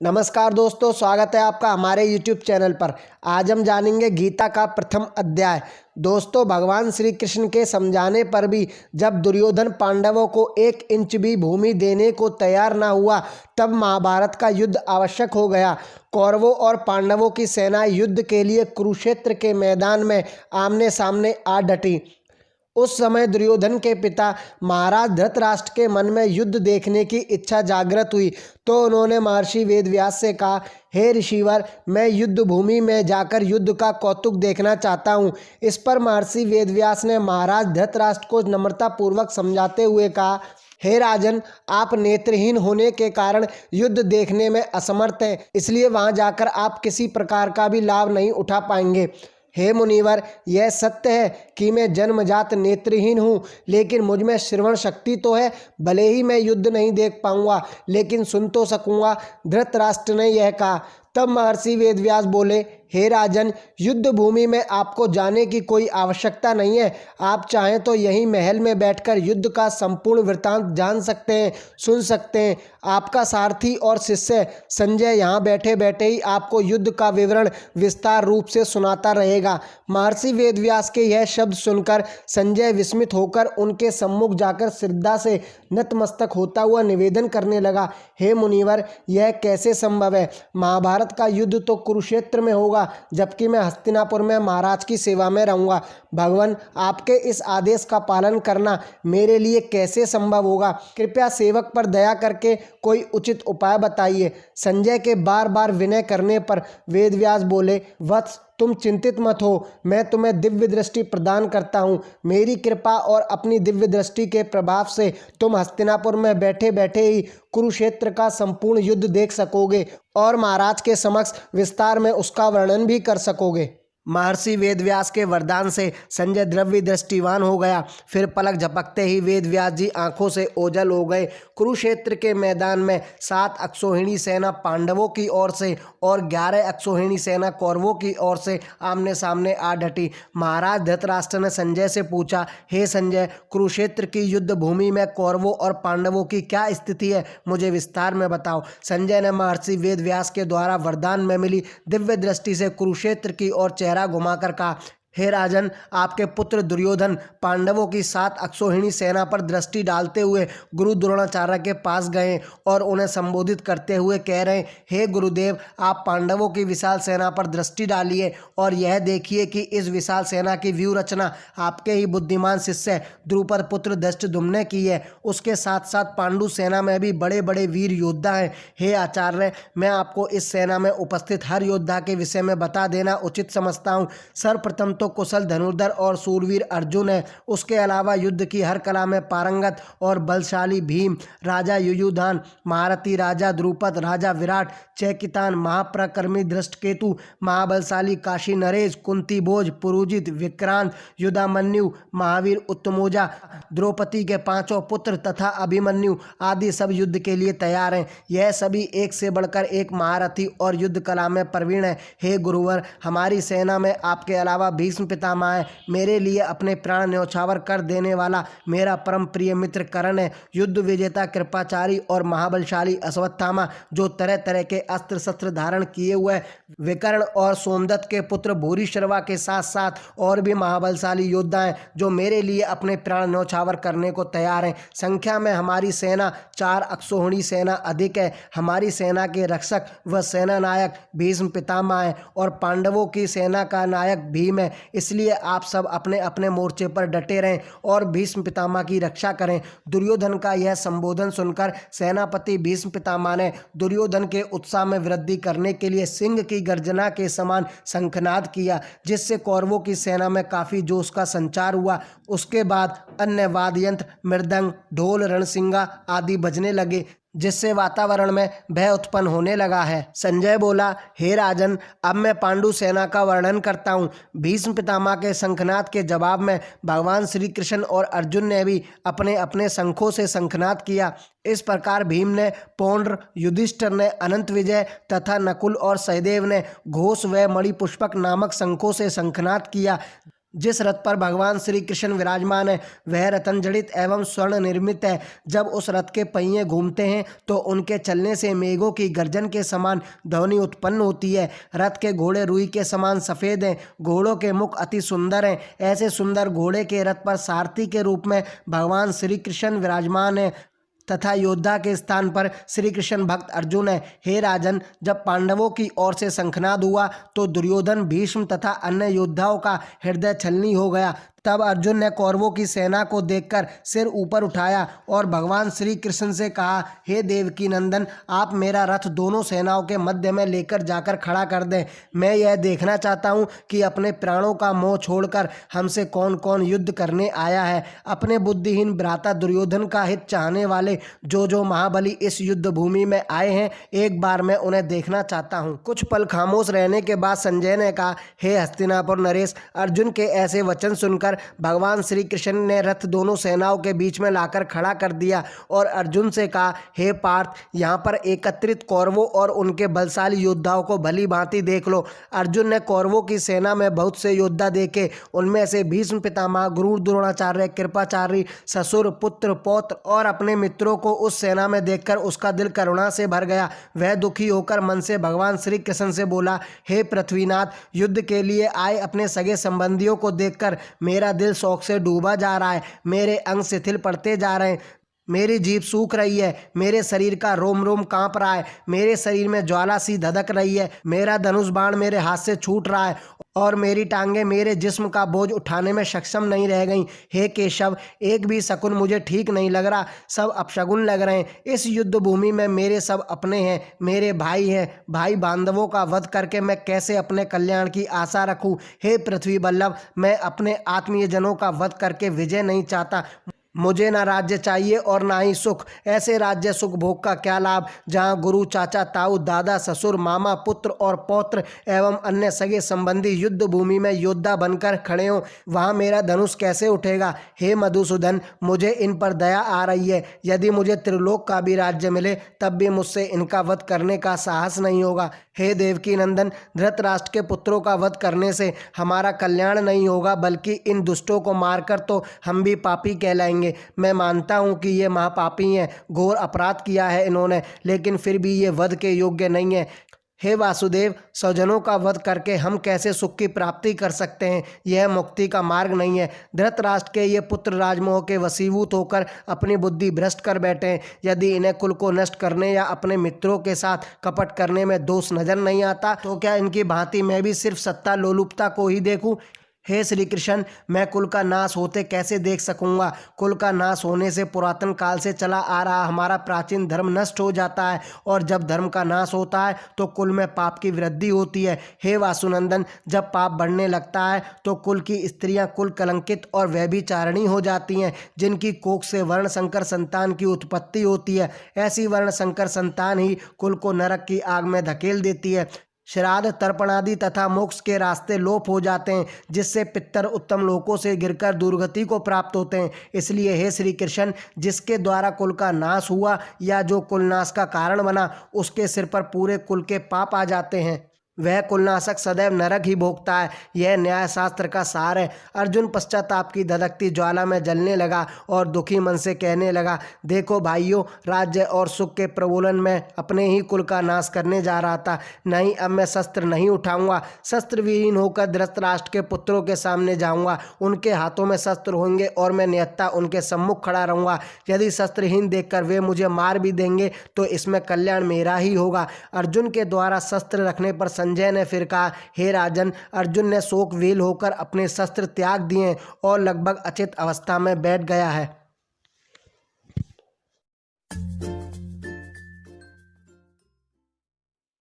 नमस्कार दोस्तों, स्वागत है आपका हमारे YouTube चैनल पर। आज हम जानेंगे गीता का प्रथम अध्याय। दोस्तों, भगवान श्री कृष्ण के समझाने पर भी जब दुर्योधन पांडवों को 1 इंच भी भूमि देने को तैयार ना हुआ, तब महाभारत का युद्ध आवश्यक हो गया। कौरवों और पांडवों की सेनाएं युद्ध के लिए कुरुक्षेत्र के मैदान में आमने सामने आ डटी। उस समय दुर्योधन के पिता महाराज धृतराष्ट्र के मन में युद्ध देखने की इच्छा जागृत हुई, तो उन्होंने महर्षि वेदव्यास से कहा, हे ऋषिवर, मैं युद्ध भूमि में जाकर युद्ध का कौतुक देखना चाहता हूँ। इस पर महर्षि वेदव्यास ने महाराज धृतराष्ट्र को नम्रतापूर्वक समझाते हुए कहा, हे राजन, आप नेत्रहीन होने के कारण युद्ध देखने में असमर्थ हैं, इसलिए वहां जाकर आप किसी प्रकार का भी लाभ नहीं उठा पाएंगे। हे मुनिवर, यह सत्य है कि मैं जन्मजात नेत्रहीन हूँ, लेकिन मुझ में श्रवण शक्ति तो है। भले ही मैं युद्ध नहीं देख पाऊंगा, लेकिन सुन तो सकूंगा। धृतराष्ट्र ने यह कहा। तब महर्षि वेदव्यास बोले, हे राजन, युद्ध भूमि में आपको जाने की कोई आवश्यकता नहीं है। आप चाहें तो यहीं महल में बैठकर युद्ध का संपूर्ण वृत्तांत जान सकते हैं, सुन सकते हैं। आपका सारथी और शिष्य संजय यहाँ बैठे बैठे ही आपको युद्ध का विवरण विस्तार रूप से सुनाता रहेगा। महर्षि वेदव्यास के यह शब्द सुनकर संजय विस्मित होकर उनके सम्मुख जाकर श्रद्धा से नतमस्तक होता हुआ निवेदन करने लगा, हे मुनिवर, यह कैसे संभव है? महाभारत का युद्ध तो कुरुक्षेत्र में होगा, जबकि मैं हस्तिनापुर में महाराज की सेवा में रहूंगा। भगवान, आपके इस आदेश का पालन करना मेरे लिए कैसे संभव होगा? कृपया सेवक पर दया करके कोई उचित उपाय बताइए। संजय के बार बार विनय करने पर वेदव्यास बोले, वत्स, तुम चिंतित मत हो, मैं तुम्हें दिव्य दृष्टि प्रदान करता हूँ। मेरी कृपा और अपनी दिव्य दृष्टि के प्रभाव से तुम हस्तिनापुर में बैठे बैठे ही कुरुक्षेत्र का संपूर्ण युद्ध देख सकोगे और महाराज के समक्ष विस्तार में उसका वर्णन भी कर सकोगे। महर्षि वेदव्यास के वरदान से संजय द्रव्य दृष्टिवान हो गया। फिर पलक झपकते ही वेदव्यास जी आंखों से ओझल हो गए। कुरुक्षेत्र के मैदान में 7 अक्षौहिणी सेना पांडवों की ओर से और 11 अक्षौहिणी सेना कौरवों की ओर से आमने सामने आ डटी। महाराज धृतराष्ट्र ने संजय से पूछा, हे संजय, कुरुक्षेत्र की युद्ध भूमि में कौरवों और पांडवों की क्या स्थिति है? मुझे विस्तार में बताओ। संजय ने महर्षि वेदव्यास के द्वारा वरदान में मिली दिव्य दृष्टि से कुरुक्षेत्र की ओर चेहरा घुमाकर कहा, हे राजन, आपके पुत्र दुर्योधन पांडवों की 7 अक्षौहिणी सेना पर दृष्टि डालते हुए गुरु द्रोणाचार्य के पास गए और उन्हें संबोधित करते हुए कह रहे, हे गुरुदेव, आप पांडवों की विशाल सेना पर दृष्टि डालिए और यह देखिए कि इस विशाल सेना की व्यूह रचना आपके ही बुद्धिमान शिष्य द्रुपद पुत्र धृष्टद्युम्न ने की है। उसके साथ साथ पांडु सेना में भी बड़े बड़े वीर योद्धा हैं। हे आचार्य, मैं आपको इस सेना में उपस्थित हर योद्धा के विषय में बता देना उचित समझता हूँ। सर्वप्रथम तो कुशल धनुर्धर और सूरवीर अर्जुन है। उसके अलावा युद्ध की हर कला में पारंगत और बलशाली भीम, राजा युयुधान, महारथी राजा द्रुपद, राजा विराट, चैकितान, महाप्रकर्मी धृष्टकेतु, महाबलशाली काशी नरेश, कुंती भोज, पुरुजित, विक्रांत, युधामन्यु, महावीर उत्तमोजा, द्रौपदी के 5 पुत्र तथा अभिमन्यु आदि सब युद्ध के लिए तैयार हैं। यह सभी एक से बढ़कर एक महारथी और युद्ध कला में प्रवीण है। हे गुरुवर, हमारी सेना में आपके अलावा भीष्म पितामह है। मेरे लिए अपने प्राण न्यौछावर कर देने वाला मेरा परम प्रिय मित्र कर्ण है। युद्ध विजेता कृपाचारी और महाबलशाली अश्वत्थामा, जो तरह तरह के अस्त्र शस्त्र धारण किए हुए विकर्ण और सोमदत्त के पुत्र भूरिश्रवा के साथ साथ और भी महाबलशाली योद्धा हैं, जो मेरे लिए अपने प्राण न्यौछावर करने को तैयार हैं। संख्या में हमारी सेना 4 अक्षौहिणी सेना अधिक है। हमारी सेना के रक्षक व सेना नायक भीष्म पितामह है और पांडवों की सेना का नायक भीम है। इसलिए आप सब अपने अपने मोर्चे पर डटे रहें और भीष्म पितामह की रक्षा करें। दुर्योधन का यह संबोधन सुनकर सेनापति भीष्म पितामह ने दुर्योधन के उत्साह में वृद्धि करने के लिए सिंह की गर्जना के समान शंखनाद किया, जिससे कौरवों की सेना में काफी जोश का संचार हुआ। उसके बाद अन्य वाद्य यंत्र, मृदंग, ढोल, रणसिंगा आदि बजने लगे, जिससे वातावरण में भय उत्पन्न होने लगा है। संजय बोला, हे राजन, अब मैं पांडु सेना का वर्णन करता हूँ। भीष्म पितामह के शंखनाद के जवाब में भगवान श्री कृष्ण और अर्जुन ने भी अपने अपने शंखों से शंखनाद किया। इस प्रकार भीम ने पौंड्र, युधिष्ठिर ने अनंत विजय तथा नकुल और सहदेव ने घोष व मणिपुष्पक नामक शंखों से शंखनाद किया। जिस रथ पर भगवान श्री कृष्ण विराजमान है वह रतन जड़ित एवं स्वर्ण निर्मित है। जब उस रथ के पहिए घूमते हैं तो उनके चलने से मेघों की गर्जन के समान ध्वनि उत्पन्न होती है। रथ के घोड़े रुई के समान सफ़ेद हैं, घोड़ों के मुख अति सुंदर हैं। ऐसे सुंदर घोड़े के रथ पर सारथी के रूप में भगवान श्री कृष्ण विराजमान है तथा योद्धा के स्थान पर श्री कृष्ण भक्त अर्जुन है। हे राजन, जब पांडवों की ओर से शंखनाद हुआ तो दुर्योधन, भीष्म तथा अन्य योद्धाओं का हृदय छलनी हो गया। तब अर्जुन ने कौरवों की सेना को देखकर सिर ऊपर उठाया और भगवान श्री कृष्ण से कहा, हे देवकी नंदन, आप मेरा रथ दोनों सेनाओं के मध्य में लेकर जाकर खड़ा कर दें। मैं यह देखना चाहता हूँ कि अपने प्राणों का मोह छोड़कर हमसे कौन कौन युद्ध करने आया है। अपने बुद्धिहीन भ्राता दुर्योधन का हित चाहने वाले जो महाबली इस युद्ध भूमि में आए हैं, एक बार मैं उन्हें देखना चाहता हूँ। कुछ पल खामोश रहने के बाद संजय ने कहा, हे हस्तिनापुर नरेश, अर्जुन के ऐसे वचन सुनकर भगवान श्री कृष्ण ने रथ दोनों सेनाओं के बीच में लाकर खड़ा कर दिया और अर्जुन से कहा, हे पार्थ, यहाँ पर एकत्रित कौरवों और उनके बलशाली योद्धाओं को भली भांति देख लो। अर्जुन ने कौरवों की सेना में बहुत से योद्धा देखे। उनमें से भीष्म पितामह, गुरु द्रोणाचार्य, कृपाचार्य, ससुर, पुत्र, पौत्र और अपने मित्रों को उस सेना में देखकर उसका दिल करुणा से भर गया। वह दुखी होकर मन से भगवान श्री कृष्ण से बोला, हे पृथ्वीनाथ, युद्ध के लिए आए अपने सगे संबंधियों को देखकर मेरा दिल शोक से डूबा जा रहा है। मेरे अंग शिथिल पड़ते जा रहे हैं, मेरी जीभ सूख रही है, मेरे शरीर का रोम रोम कांप रहा है, मेरे शरीर में ज्वाला सी धधक रही है, मेरा धनुष बाण मेरे हाथ से छूट रहा है और मेरी टांगें मेरे जिस्म का बोझ उठाने में सक्षम नहीं रह गईं। हे केशव, एक भी शकुन मुझे ठीक नहीं लग रहा, सब अपशगुन लग रहे हैं। इस युद्ध भूमि में मेरे सब अपने हैं, मेरे भाई हैं। भाई बांधवों का वध करके मैं कैसे अपने कल्याण की आशा रखूं? हे पृथ्वी बल्लभ, मैं अपने आत्मीय जनों का वध करके विजय नहीं चाहता। मुझे ना राज्य चाहिए और ना ही सुख। ऐसे राज्य सुख भोग का क्या लाभ जहाँ गुरु, चाचा, ताऊ, दादा, ससुर, मामा, पुत्र और पौत्र एवं अन्य सगे संबंधी युद्ध भूमि में योद्धा बनकर खड़े हों, वहाँ मेरा धनुष कैसे उठेगा? हे मधुसूदन, मुझे इन पर दया आ रही है। यदि मुझे त्रिलोक का भी राज्य मिले तब भी मुझसे इनका वध करने का साहस नहीं होगा। हे देवकी नंदन, धृतराष्ट्र के पुत्रों का वध करने से हमारा कल्याण नहीं होगा, बल्कि इन दुष्टों को मारकर तो हम भी पापी कहलाएंगे। मैं मानता हूं कि ये महापापी हैं, घोर अपराध किया है इन्होंने, लेकिन फिर भी ये वध के योग्य नहीं है। हे वासुदेव, स्वजनों का वध करके हम कैसे सुख की प्राप्ति कर सकते हैं? यह मुक्ति का मार्ग नहीं है। धृतराष्ट्र के ये पुत्र राजमोह के वशीभूत होकर अपनी बुद्धि भ्रष्ट कर बैठे हैं। यदि इन्हें कुल को नष्ट करने या अपने मित्रों के साथ कपट करने में दोष नजर नहीं आता तो क्या इनकी भांति मैं भी सिर्फ सत्ता लोलुपता को ही देखूं? हे श्री कृष्ण, मैं कुल का नाश होते कैसे देख सकूंगा? कुल का नाश होने से पुरातन काल से चला आ रहा हमारा प्राचीन धर्म नष्ट हो जाता है और जब धर्म का नाश होता है तो कुल में पाप की वृद्धि होती है। हे वासुनंदन, जब पाप बढ़ने लगता है तो कुल की स्त्रियां कुल कलंकित और व्यभिचारिणी हो जाती हैं, जिनकी कोख से वर्ण संकर संतान की उत्पत्ति होती है। ऐसी वर्ण संकर संतान ही कुल को नरक की आग में धकेल देती है। श्राद्ध, तर्पणादि तथा मोक्ष के रास्ते लोप हो जाते हैं, जिससे पितर उत्तम लोकों से गिरकर दुर्गति को प्राप्त होते हैं। इसलिए हे श्री कृष्ण, जिसके द्वारा कुल का नाश हुआ या जो कुलनाश का कारण बना, उसके सिर पर पूरे कुल के पाप आ जाते हैं। वह कुलनाशक सदैव नरक ही भोगता है। यह न्याय शास्त्र का सार है। अर्जुन पश्चाताप की धधकती ज्वाला में जलने लगा और दुखी मन से कहने लगा, देखो भाइयों, राज्य और सुख के प्रबोलन में अपने ही कुल का नाश करने जा रहा था। नहीं, अब मैं शस्त्र नहीं उठाऊंगा। शस्त्र विहीन होकर धृतराष्ट्र के पुत्रों के सामने जाऊंगा। उनके हाथों में शस्त्र होंगे और मैं निहत्था उनके सम्मुख खड़ा रहूंगा। यदि शस्त्रहीन देखकर वे मुझे मार भी देंगे तो इसमें कल्याण मेरा ही होगा। अर्जुन के द्वारा शस्त्र रखने पर संजय ने फिर कहा, हे राजन, अर्जुन ने शोक विह्वल होकर अपने शस्त्र त्याग दिए और लगभग अचेत अवस्था में बैठ गया है।